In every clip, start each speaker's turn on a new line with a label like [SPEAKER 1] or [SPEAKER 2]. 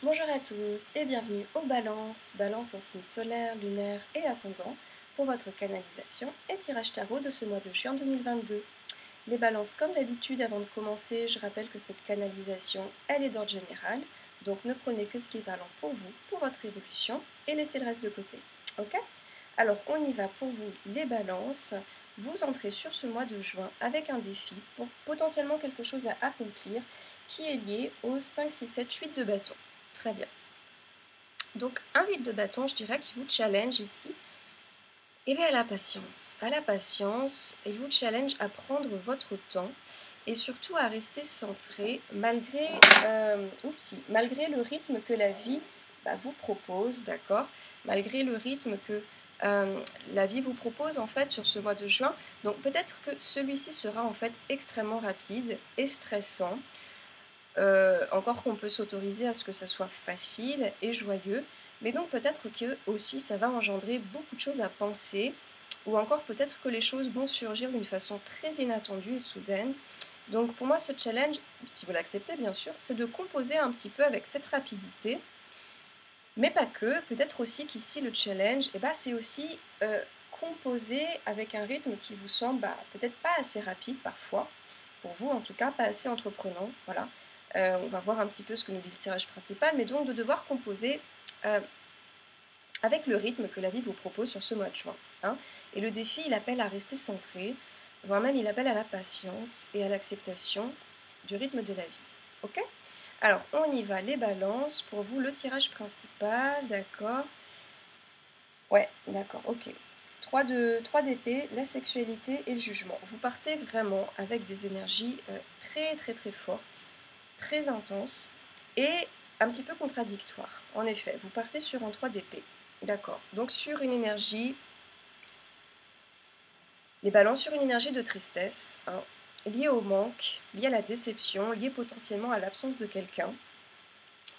[SPEAKER 1] Bonjour à tous et bienvenue aux balances, balance en signe solaire, lunaire et ascendant pour votre canalisation et tirage tarot de ce mois de juin 2022. Les balances, comme d'habitude, avant de commencer, je rappelle que cette canalisation, elle est d'ordre général, donc ne prenez que ce qui est parlant pour vous, pour votre évolution, et laissez le reste de côté. Ok? Alors on y va pour vous les balances. Vous entrez sur ce mois de juin avec un défi pour potentiellement quelque chose à accomplir qui est lié au 5, 6, 7, 8 de bâton. Très bien. Donc un 8 de bâton, je dirais, qui vous challenge ici, et bien à la patience. À la patience, il vous challenge à prendre votre temps et surtout à rester centré malgré le rythme que la vie vous propose, d'accord? Malgré le rythme que la vie vous propose en fait sur ce mois de juin. Donc peut-être que celui-ci sera en fait extrêmement rapide et stressant. Encore qu'on peut s'autoriser à ce que ça soit facile et joyeux, mais donc peut-être que aussi ça va engendrer beaucoup de choses à penser, ou encore peut-être que les choses vont surgir d'une façon très inattendue et soudaine. Donc pour moi ce challenge, si vous l'acceptez bien sûr, c'est de composer un petit peu avec cette rapidité, mais pas que, peut-être aussi qu'ici le challenge, c'est aussi composer avec un rythme qui vous semble peut-être pas assez rapide parfois, pour vous en tout cas, pas assez entreprenant, voilà. On va voir un petit peu ce que nous dit le tirage principal, mais donc de devoir composer avec le rythme que la vie vous propose sur ce mois de juin. Hein. Et le défi, il appelle à rester centré, voire même il appelle à la patience et à l'acceptation du rythme de la vie. Ok ? Alors, on y va, les balances. Pour vous, le tirage principal, d'accord. Ouais, d'accord, ok. 3 d'épée, la sexualité et le jugement. Vous partez vraiment avec des énergies très très très fortes, très intenses et un petit peu contradictoires. En effet, vous partez sur un 3 d'épée. D'accord. Donc sur une énergie, les balances sur une énergie de tristesse, hein, liée au manque, liée à la déception, liée potentiellement à l'absence de quelqu'un.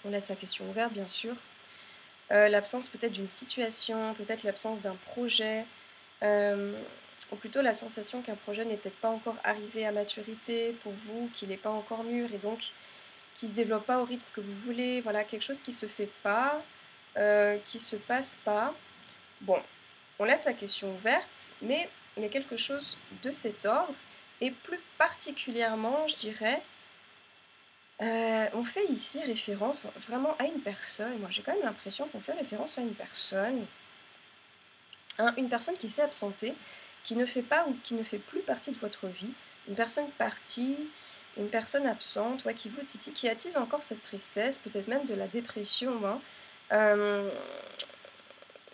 [SPEAKER 1] On laisse la question ouverte, bien sûr. L'absence peut-être d'une situation, peut-être l'absence d'un projet, ou plutôt la sensation qu'un projet n'est peut-être pas encore arrivé à maturité pour vous, qu'il n'est pas encore mûr et donc qui ne se développe pas au rythme que vous voulez. Voilà, quelque chose qui ne se fait pas, qui ne se passe pas. Bon, on laisse la question ouverte, mais il y a quelque chose de cet ordre, et plus particulièrement, je dirais, on fait ici référence vraiment à une personne. Moi, j'ai quand même l'impression qu'on fait référence à une personne qui s'est absentée, qui ne fait pas ou qui ne fait plus partie de votre vie, une personne partie, une personne absente, qui vous titille, qui attise encore cette tristesse, peut-être même de la dépression, hein.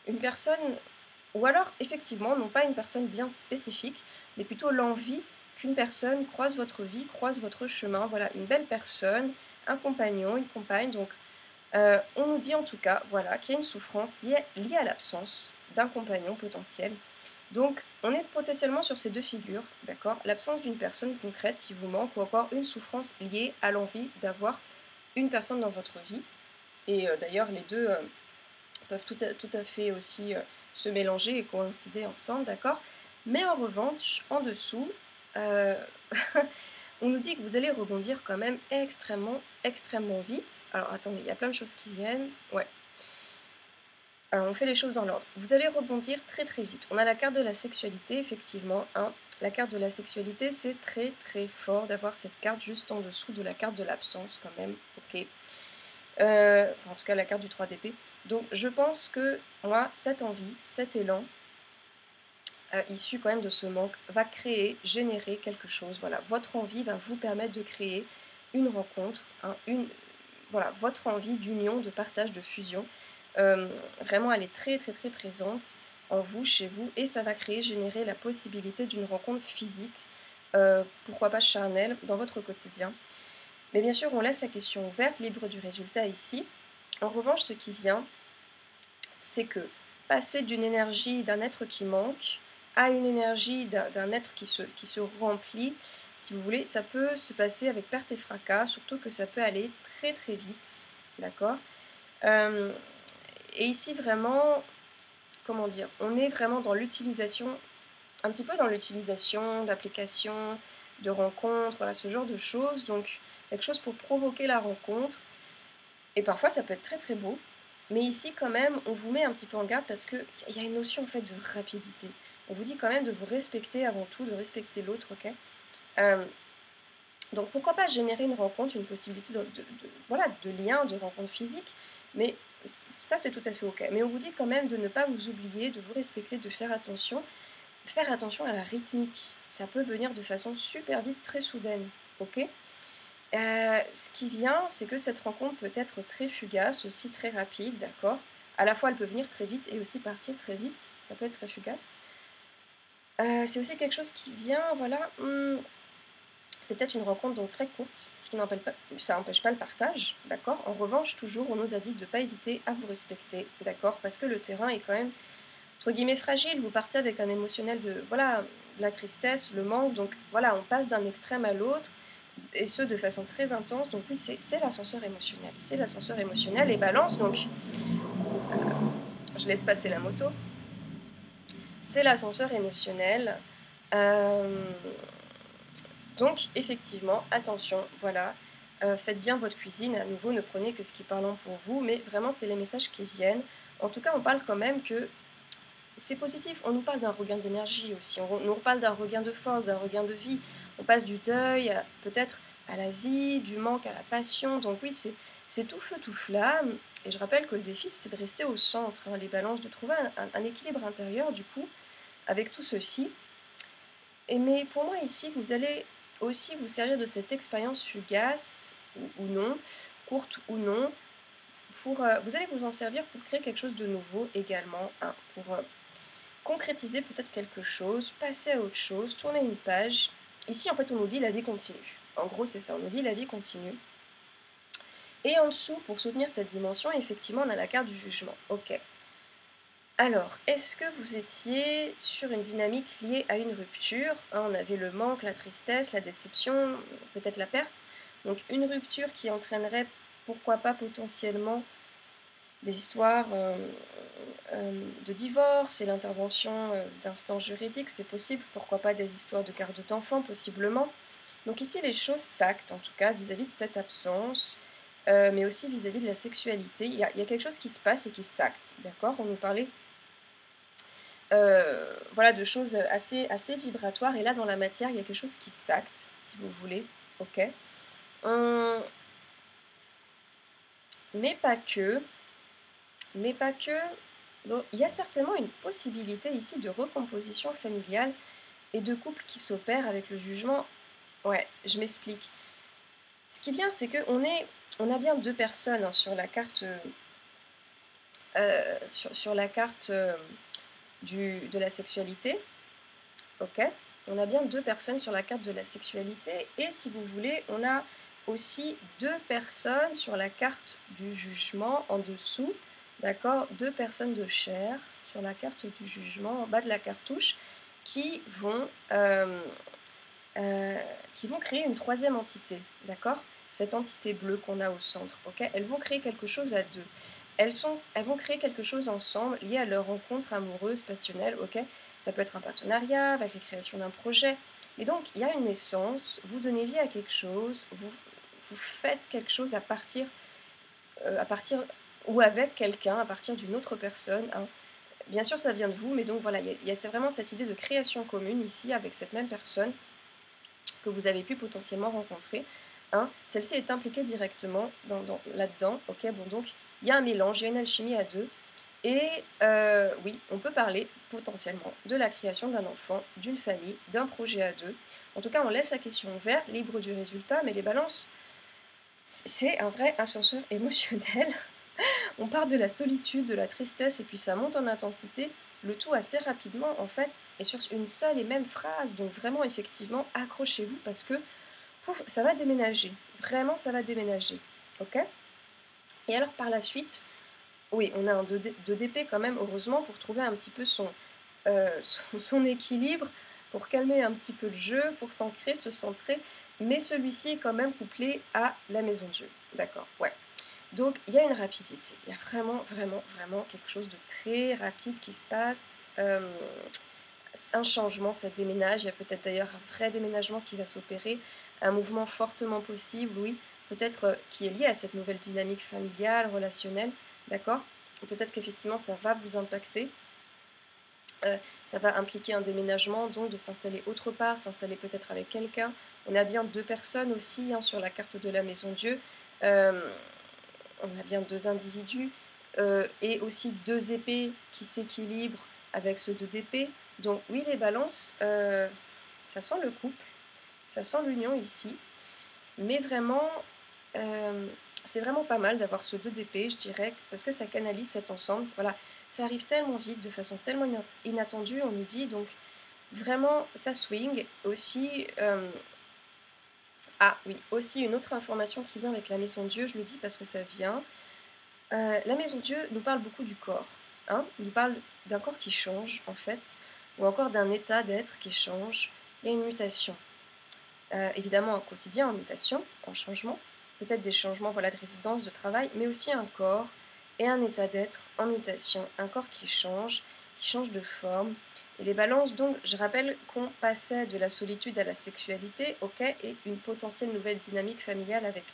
[SPEAKER 1] Une personne, ou alors effectivement, non pas une personne bien spécifique, mais plutôt l'envie qu'une personne croise votre vie, croise votre chemin, voilà, une belle personne, un compagnon, une compagne, donc on nous dit en tout cas, voilà, qu'il y a une souffrance liée à l'absence d'un compagnon potentiel. Donc, on est potentiellement sur ces deux figures, d'accord? L'absence d'une personne concrète qui vous manque, ou encore une souffrance liée à l'envie d'avoir une personne dans votre vie. Et d'ailleurs, les deux peuvent tout à fait aussi se mélanger et coïncider ensemble, d'accord? Mais en revanche, en dessous, euh, on nous dit que vous allez rebondir quand même extrêmement, extrêmement vite. Alors attendez, il y a plein de choses qui viennent. Ouais. Alors on fait les choses dans l'ordre. Vous allez rebondir très très vite. On a la carte de la sexualité, effectivement. Hein. La carte de la sexualité, c'est très très fort d'avoir cette carte juste en dessous de la carte de l'absence quand même. Ok. En tout cas, la carte du 3 d'épée. Donc je pense que moi, cette envie, cet élan, issu quand même de ce manque, va générer quelque chose. Voilà, votre envie va vous permettre de créer une rencontre, hein, voilà, votre envie d'union, de partage, de fusion. Vraiment, elle est très très très présente en vous, chez vous, et ça va générer la possibilité d'une rencontre physique, pourquoi pas charnelle, dans votre quotidien. Mais bien sûr, on laisse la question ouverte, libre du résultat ici. En revanche, ce qui vient, c'est que passer d'une énergie d'un être qui manque à une énergie d'un être qui se remplit, si vous voulez, ça peut se passer avec perte et fracas, surtout que ça peut aller très très vite, d'accord? Et ici vraiment, comment dire, on est vraiment dans l'utilisation, un petit peu dans l'utilisation d'applications, de rencontres, voilà, ce genre de choses, donc quelque chose pour provoquer la rencontre, Et parfois, ça peut être très très beau. Mais ici, quand même, on vous met un petit peu en garde parce qu'il y a une notion en fait de rapidité. On vous dit quand même de vous respecter avant tout, de respecter l'autre, ok. Euh, donc pourquoi pas générer une rencontre, une possibilité voilà, de lien, de rencontre physique, mais ça c'est tout à fait ok. Mais on vous dit quand même de ne pas vous oublier, de vous respecter, de faire attention. Faire attention à la rythmique, ça peut venir de façon super vite, très soudaine, ok. Ce qui vient, c'est que cette rencontre peut être très fugace, aussi très rapide, d'accord. À la fois, elle peut venir très vite et aussi partir très vite, ça peut être très fugace. C'est aussi quelque chose qui vient, voilà, c'est peut-être une rencontre donc très courte, ce qui n'empêche pas, ça n'empêche pas le partage, d'accord. En revanche, toujours, on nous a dit de ne pas hésiter à vous respecter, d'accord, parce que le terrain est quand même, entre guillemets, fragile. Vous partez avec un émotionnel de, voilà, de la tristesse, le manque, donc voilà, on passe d'un extrême à l'autre, et ce, de façon très intense. Donc oui, c'est l'ascenseur émotionnel. C'est l'ascenseur émotionnel et balance, donc je laisse passer la moto. C'est l'ascenseur émotionnel. Donc effectivement, attention, voilà, faites bien votre cuisine. À nouveau, ne prenez que ce qui est parlant pour vous, mais vraiment, c'est les messages qui viennent. En tout cas, on parle quand même que c'est positif. On nous parle d'un regain d'énergie aussi. On nous parle d'un regain de force, d'un regain de vie. On passe du deuil, peut-être à la vie, du manque à la passion. Donc oui, c'est tout feu, tout flamme. Et je rappelle que le défi, c'était de rester au centre, hein, les balances, de trouver un équilibre intérieur, du coup, avec tout ceci. Et mais pour moi, ici, vous allez aussi vous servir de cette expérience fugace, ou non, courte ou non, vous allez vous en servir pour créer quelque chose de nouveau également, hein, pour concrétiser peut-être quelque chose, passer à autre chose, tourner une page. Ici, en fait, on nous dit la vie continue. En gros, c'est ça, on nous dit la vie continue. Et en dessous, pour soutenir cette dimension, effectivement, on a la carte du jugement. Ok. Alors, est-ce que vous étiez sur une dynamique liée à une rupture, hein, on avait le manque, la tristesse, la déception, peut-être la perte. Donc une rupture qui entraînerait, pourquoi pas potentiellement, des histoires de divorce et l'intervention d'instances juridiques, c'est possible. Pourquoi pas des histoires de garde d'enfants, possiblement. Donc ici, les choses s'actent, en tout cas, vis-à-vis de cette absence, mais aussi vis-à-vis de la sexualité. Il y a quelque chose qui se passe et qui s'acte, d'accord. On nous parlait voilà, de choses assez vibratoires. Et là, dans la matière, il y a quelque chose qui s'acte, si vous voulez. Ok. Mais pas que. Mais pas que. Donc, il y a certainement une possibilité ici de recomposition familiale et de couple qui s'opère avec le jugement. Ouais, je m'explique. Ce qui vient, c'est on a bien deux personnes, hein, sur la carte, sur la carte de la sexualité. Ok. On a bien deux personnes sur la carte de la sexualité. Et si vous voulez, on a aussi deux personnes sur la carte du jugement en dessous. D'accord. Deux personnes de chair sur la carte du jugement en bas de la cartouche qui vont créer une troisième entité. D'accord. Cette entité bleue qu'on a au centre. Ok. Elles vont créer quelque chose à deux. Elles vont créer quelque chose ensemble lié à leur rencontre amoureuse, passionnelle, ok. Ça peut être un partenariat avec la création d'un projet. Et donc, il y a une naissance, vous donnez vie à quelque chose, vous faites quelque chose à partir ou avec quelqu'un, à partir d'une autre personne, hein. Bien sûr, ça vient de vous, mais donc voilà, c'est vraiment cette idée de création commune ici avec cette même personne que vous avez pu potentiellement rencontrer. Hein. Celle-ci est impliquée directement là-dedans. Ok, bon, donc il y a un mélange, il y a une alchimie à deux. Et oui, on peut parler potentiellement de la création d'un enfant, d'une famille, d'un projet à deux. En tout cas, on laisse la question ouverte, libre du résultat, mais les balances, c'est un vrai ascenseur émotionnel. On part de la solitude, de la tristesse, et puis ça monte en intensité, le tout assez rapidement en fait, et sur une seule et même phrase. Donc vraiment, effectivement, accrochez-vous parce que pouf, ça va déménager. Vraiment, ça va déménager. Ok. Et alors par la suite, oui, on a un 2DP quand même, heureusement, pour trouver un petit peu son équilibre, pour calmer un petit peu le jeu, pour s'ancrer, se centrer, mais celui-ci est quand même couplé à la maison Dieu. D'accord, ouais. Donc il y a une rapidité, il y a vraiment, vraiment, vraiment quelque chose de très rapide qui se passe. Un changement, ça déménage, il y a peut-être d'ailleurs un vrai déménagement qui va s'opérer, un mouvement fortement possible, oui, peut-être qui est lié à cette nouvelle dynamique familiale, relationnelle, d'accord? Peut-être qu'effectivement ça va vous impacter. Ça va impliquer un déménagement, donc de s'installer autre part, s'installer peut-être avec quelqu'un. On a bien 2 personnes aussi, hein, sur la carte de la maison Dieu. Hem, on a bien 2 individus, et aussi 2 épées qui s'équilibrent avec ce 2 d'épée. Donc oui, les balances, ça sent le couple, ça sent l'union ici, mais vraiment, hem, c'est vraiment pas mal d'avoir ce 2 d'épée, je dirais, parce que ça canalise cet ensemble. Voilà, ça arrive tellement vite, de façon tellement inattendue, on nous dit, donc vraiment ça swing. Aussi, ah oui, aussi une autre information qui vient avec la maison Dieu, je le dis parce que ça vient. La maison Dieu nous parle beaucoup du corps, hein, nous parle d'un corps qui change en fait, ou encore d'un état d'être qui change. Il y a une mutation. Évidemment un quotidien en mutation, en changement, peut-être des changements, voilà, de résidence, de travail, mais aussi un corps et un état d'être en mutation, un corps qui change de forme. Et les balances, donc, je rappelle qu'on passait de la solitude à la sexualité, ok, et une potentielle nouvelle dynamique familiale avec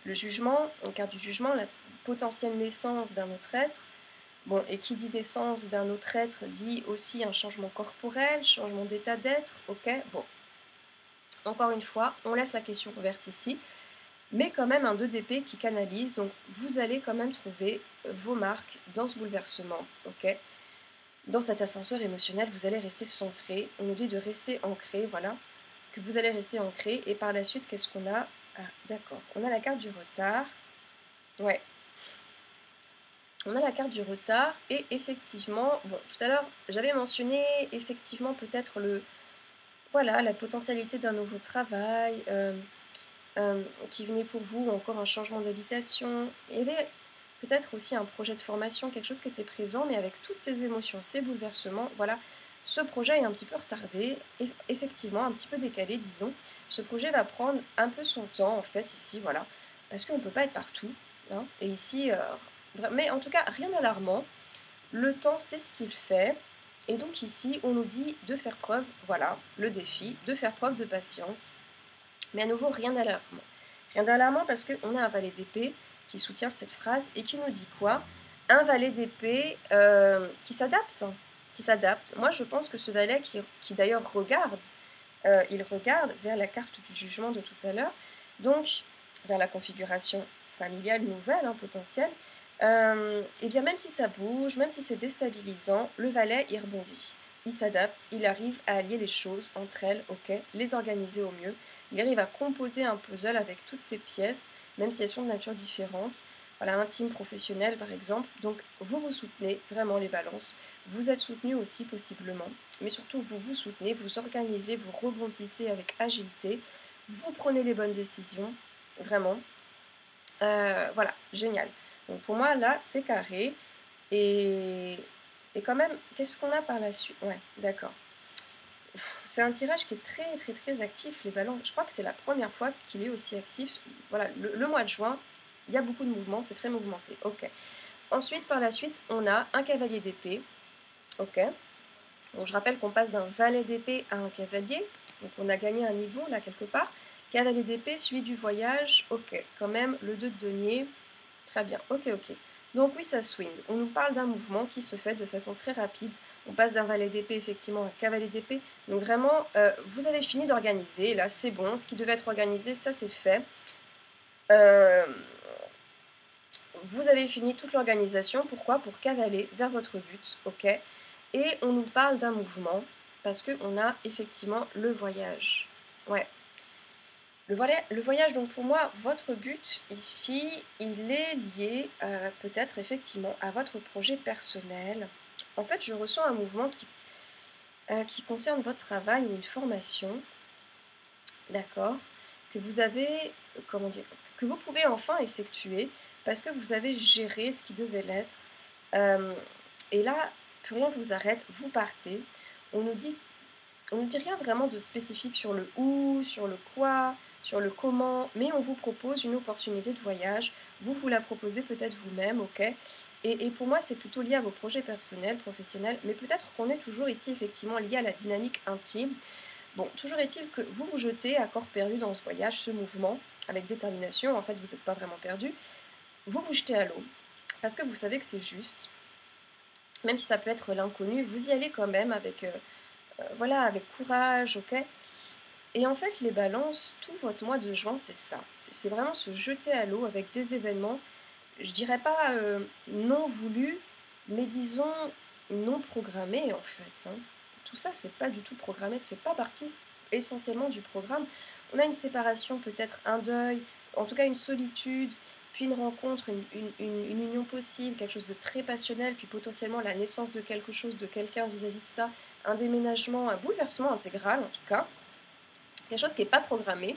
[SPEAKER 1] le jugement, en carte du jugement, la potentielle naissance d'un autre être. Bon, et qui dit naissance d'un autre être dit aussi un changement corporel, changement d'état d'être, ok, bon. Encore une fois, on laisse la question ouverte ici, mais quand même un 2 d'épée qui canalise, donc vous allez quand même trouver vos marques dans ce bouleversement, ok? Dans cet ascenseur émotionnel, vous allez rester centré, on nous dit de rester ancré, voilà, que vous allez rester ancré, et par la suite, qu'est-ce qu'on a? Ah, d'accord, on a la carte du retard, ouais, on a la carte du retard, et effectivement, bon, tout à l'heure, j'avais mentionné, effectivement, peut-être voilà, la potentialité d'un nouveau travail, qui venait pour vous, ou encore un changement d'habitation. Il y avait peut-être aussi un projet de formation, quelque chose qui était présent, mais avec toutes ces émotions, ces bouleversements, voilà, ce projet est un petit peu retardé, effectivement, un petit peu décalé, disons. Ce projet va prendre un peu son temps, en fait, ici, voilà, parce qu'on ne peut pas être partout, hein, et ici, mais en tout cas, rien d'alarmant. Le temps, c'est ce qu'il fait. Et donc ici, on nous dit de faire preuve, voilà, le défi, de faire preuve de patience. Mais à nouveau, rien d'alarmant. Rien d'alarmant parce qu'on a un valet d'épée qui soutient cette phrase et qui nous dit quoi? Un valet d'épée qui s'adapte. Qui s'adapte. Moi, je pense que ce valet qui d'ailleurs regarde, il regarde vers la carte du jugement de tout à l'heure, donc vers la configuration familiale nouvelle, hein, potentielle, et bien même si ça bouge, même si c'est déstabilisant, le valet, il rebondit. Il s'adapte, il arrive à allier les choses entre elles, ok, les organiser au mieux. Il arrive à composer un puzzle avec toutes ces pièces, même si elles sont de nature différente. Voilà, intime, professionnel par exemple. Donc vous vous soutenez, vraiment les balances. Vous êtes soutenu aussi possiblement. Mais surtout vous vous soutenez, vous organisez, vous rebondissez avec agilité. Vous prenez les bonnes décisions. Vraiment. Voilà, génial. Donc pour moi là c'est carré. Et quand même, qu'est-ce qu'on a par la suite? Ouais, d'accord. C'est un tirage qui est très très très actif, les balances. Je crois que c'est la première fois qu'il est aussi actif. Voilà, le mois de juin, il y a beaucoup de mouvements, c'est très mouvementé. Ok. Ensuite, par la suite, on a un cavalier d'épée. Ok. Donc je rappelle qu'on passe d'un valet d'épée à un cavalier. Donc on a gagné un niveau là quelque part. Cavalier d'épée, suivi du voyage. Ok. Quand même, le 2 de denier. Très bien. Ok, ok. Donc oui, ça swing. On nous parle d'un mouvement qui se fait de façon très rapide. On passe d'un valet d'épée effectivement à un cavalier d'épée. Donc vraiment, vous avez fini d'organiser. Là, c'est bon. Ce qui devait être organisé, ça c'est fait. Vous avez fini toute l'organisation. Pourquoi? Pour cavaler vers votre but. Ok. Et on nous parle d'un mouvement parce qu'on a effectivement le voyage. Ouais. Le voyage, donc pour moi, votre but ici, il est lié peut-être effectivement à votre projet personnel. En fait, je ressens un mouvement qui concerne votre travail ou une formation, d'accord, que vous avez, comment dire, que vous pouvez enfin effectuer parce que vous avez géré ce qui devait l'être. Et là, plus rien ne vous arrête, vous partez. On nous dit rien vraiment de spécifique sur le où, sur le quoi, sur le comment, mais on vous propose une opportunité de voyage. Vous la proposez peut-être vous-même, ok. Et pour moi, c'est plutôt lié à vos projets personnels, professionnels, mais peut-être qu'on est toujours ici effectivement lié à la dynamique intime. Bon, toujours est-il que vous vous jetez à corps perdu dans ce voyage, ce mouvement, avec détermination, en fait vous n'êtes pas vraiment perdu, vous vous jetez à l'eau, parce que vous savez que c'est juste, même si ça peut être l'inconnu, vous y allez quand même avec, voilà, avec courage, ok. Et en fait, les balances, tout votre mois de juin, c'est ça. C'est vraiment se jeter à l'eau avec des événements, je dirais pas non voulus, mais disons non programmés en fait, hein. Tout ça, c'est pas du tout programmé, ça fait pas partie essentiellement du programme. On a une séparation, peut-être un deuil, en tout cas une solitude, puis une rencontre, une union possible, quelque chose de très passionnel, puis potentiellement la naissance de quelque chose, de quelqu'un vis-à-vis de ça, un déménagement, un bouleversement intégral en tout cas, quelque chose qui n'est pas programmé,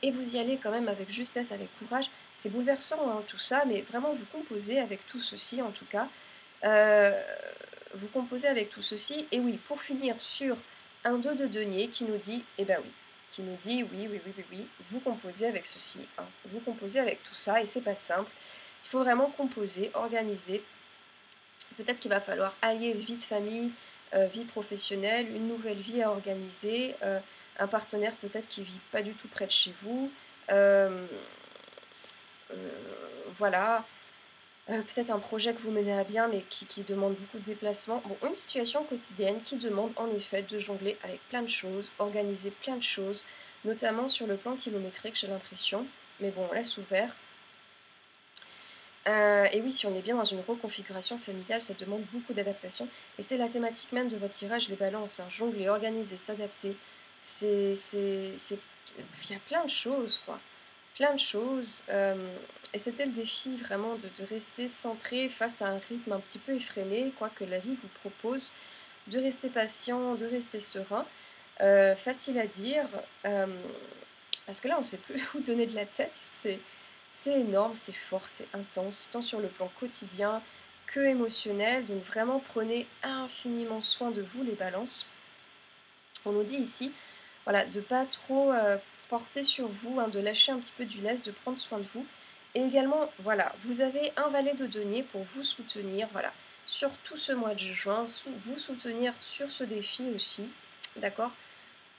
[SPEAKER 1] et vous y allez quand même avec justesse, avec courage. C'est bouleversant hein, tout ça, mais vraiment vous composez avec tout ceci en tout cas. Euh, Vous composez avec tout ceci, et oui, pour finir sur un 2 de denier qui nous dit, eh ben oui, qui nous dit oui, oui, oui, oui, oui, vous composez avec ceci, hein, vous composez avec tout ça, et c'est pas simple. Il faut vraiment composer, organiser. Peut-être qu'il va falloir allier vie de famille, vie professionnelle, une nouvelle vie à organiser, un partenaire peut-être qui vit pas du tout près de chez vous, euh, voilà, peut-être un projet que vous menez à bien mais qui demande beaucoup de déplacements. Bon, une situation quotidienne qui demande en effet de jongler avec plein de choses, organiser plein de choses, notamment sur le plan kilométrique, j'ai l'impression. Mais bon, on laisse ouvert. Et oui, si on est bien dans une reconfiguration familiale, ça demande beaucoup d'adaptation. Et c'est la thématique même de votre tirage, les balances, hein. Jongler, organiser, s'adapter. Il y a plein de choses, quoi. Plein de choses. Et c'était le défi vraiment de rester centré face à un rythme un petit peu effréné, quoi que la vie vous propose, de rester patient, de rester serein. Facile à dire, parce que là, on ne sait plus où donner de la tête. C'est énorme, c'est fort, c'est intense, tant sur le plan quotidien que émotionnel. Donc vraiment, prenez infiniment soin de vous, les balances. On nous dit ici, voilà, de pas trop porter sur vous, hein, de lâcher un petit peu du lest, de prendre soin de vous. Et également, voilà, vous avez un valet de denier pour vous soutenir, voilà, sur tout ce mois de juin, vous soutenir sur ce défi aussi, d'accord.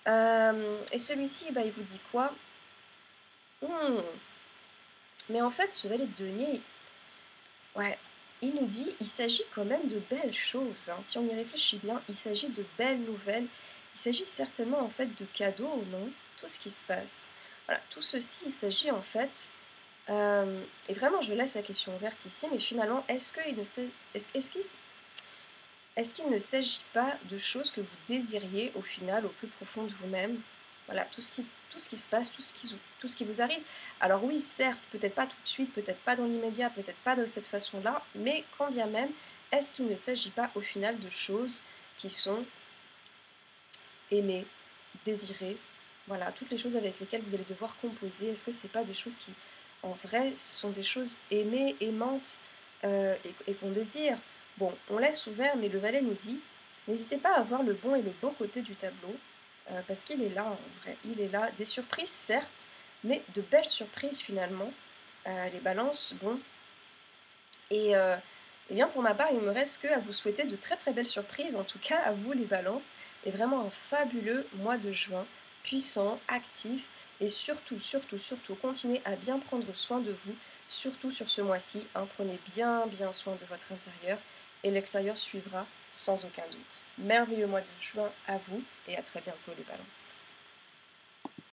[SPEAKER 1] Et celui-ci, bah, il vous dit quoi? Mais en fait, ce valet de denier, ouais, il nous dit, il s'agit quand même de belles choses, hein. Si on y réfléchit bien, il s'agit de belles nouvelles. Il s'agit certainement en fait de cadeaux, non? Tout ce qui se passe. Voilà, tout ceci, il s'agit en fait, et vraiment je laisse la question ouverte ici, mais finalement, est-ce qu'il ne s'agit pas de choses que vous désiriez au final, au plus profond de vous-même? Voilà, tout ce qui se passe, tout ce qui vous arrive. Alors oui, certes, peut-être pas tout de suite, peut-être pas dans l'immédiat, peut-être pas de cette façon-là, mais quand bien même, est-ce qu'il ne s'agit pas au final de choses qui sont aimées, désirées, voilà, toutes les choses avec lesquelles vous allez devoir composer, est-ce que c'est pas des choses qui, en vrai, sont des choses aimées, aimantes, et qu'on désire? Bon, on laisse ouvert, mais le valet nous dit, n'hésitez pas à voir le bon et le beau côté du tableau, parce qu'il est là, en vrai, il est là. Des surprises, certes, mais de belles surprises, finalement. Les balances, bon. Et bien, pour ma part, il me reste que à vous souhaiter de très très belles surprises, en tout cas à vous les balances, et vraiment un fabuleux mois de juin, puissant, actif, et surtout, surtout, surtout, continuez à bien prendre soin de vous, surtout sur ce mois-ci, hein. Prenez bien, bien soin de votre intérieur, et l'extérieur suivra sans aucun doute. Merveilleux mois de juin à vous, et à très bientôt les balances.